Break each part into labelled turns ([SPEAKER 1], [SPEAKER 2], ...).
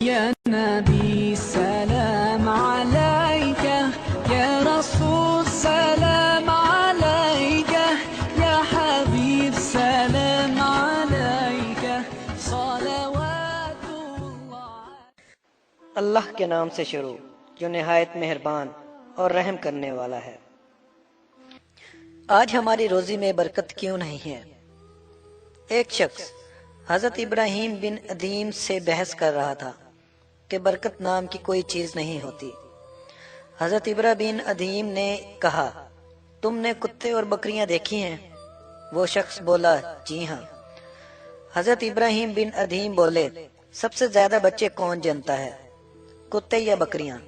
[SPEAKER 1] يا نبي سلام عليك يا رسول سلام عليك يا حبيب سلام عليك صلوات الله.
[SPEAKER 2] اللہ کے نام سے شروع جو نہایت مہربان اور رحم کرنے والا ہے۔ آج ہماری روزی میں برکت کیوں نہیں ہے؟ ایک شخص حضرت ابراہیم بن ادھیم سے بحث کر رہا تھا کہ برکت نام کی کوئی چیز نہیں ہوتی۔ حضرت ابراہیم بن ادھیم نے کہا، تم نے کتے اور بکریاں دیکھی ہیں؟ وہ شخص بولا، جی ہاں۔ حضرت ابراہیم بن ادھیم بولے، سب سے زیادہ بچے کون جنتا ہے، کتے یا بکریاں؟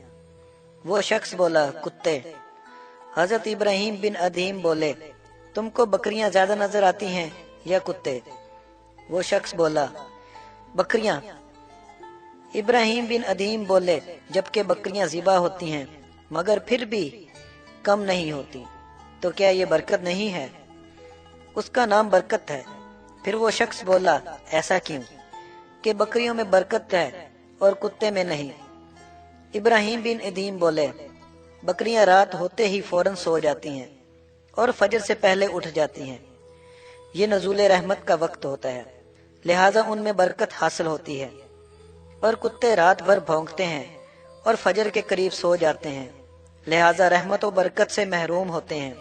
[SPEAKER 2] وہ شخص بولا، کتے۔ حضرت ابراہیم بن ادھیم بولے، تم کو بکریاں زیادہ نظر آتی ہیں یا کتے؟ وہ شخص بولا، بکریاں۔ ابراہیم بن ادھیم بولے، جبکہ بکریاں ذبح ہوتی ہیں مگر پھر بھی کم نہیں ہوتی، تو کیا یہ برکت نہیں ہے؟ اس کا نام برکت ہے۔ پھر وہ شخص بولا، ایسا کیوں کہ بکریوں میں برکت ہے اور کتے میں نہیں؟ ابراہیم بن ادھیم بولے، بکریاں رات ہوتے ہی فوراً سو جاتی ہیں اور فجر سے پہلے اٹھ جاتی ہیں، یہ نزول رحمت کا وقت ہوتا ہے، لہٰذا ان میں برکت حاصل ہوتی ہے، اور کتے رات بھر بھونکتے ہیں اور فجر کے قریب سو جاتے ہیں، لہٰذا رحمت و برکت سے محروم ہوتے ہیں۔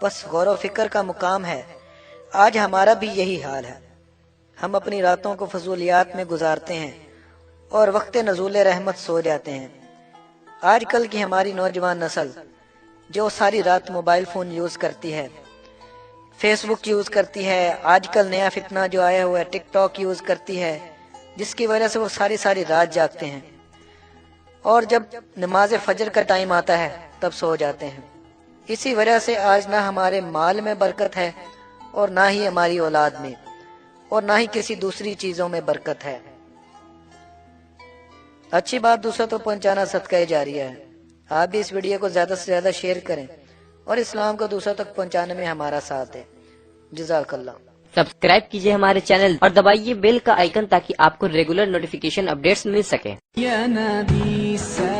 [SPEAKER 2] بس غور و فکر کا مقام ہے، آج ہمارا بھی یہی حال ہے۔ ہم اپنی راتوں کو فضولیات میں گزارتے ہیں اور وقت نزول رحمت سو جاتے ہیں۔ آج کل کی ہماری نوجوان نسل جو ساری رات موبائل فون یوز کرتی ہے، فیس بک یوز کرتی ہے، آج کل نیا فتنہ جو آیا ہوا ہے ٹک ٹاک یوز کرتی ہے، جس کی وجہ سے وہ ساری رات جاگتے ہیں اور جب نماز فجر کا ٹائم آتا ہے تب سو جاتے ہیں۔ اسی وجہ سے آج نہ ہمارے مال میں برکت ہے اور نہ ہی ہماری اولاد میں اور نہ ہی کسی دوسری چیزوں میں برکت ہے۔ اچھی بات دوسروں تک پہنچانا صدقہ جاریہ ہے۔ آپ بھی اس ویڈیو کو زیادہ سے زیادہ شیئر کریں اور اسلام کو دوسروں تک پہنچانے میں ہمارا ساتھ دیں۔ جزاک اللہ۔
[SPEAKER 3] سبسکرائب کیجئے ہمارے چینل اور دبائیے بیل کا آئیکن تاکہ آپ کو ریگولر نوٹیفیکیشن اپڈیٹس مل سکیں۔
[SPEAKER 1] يا نبي سلام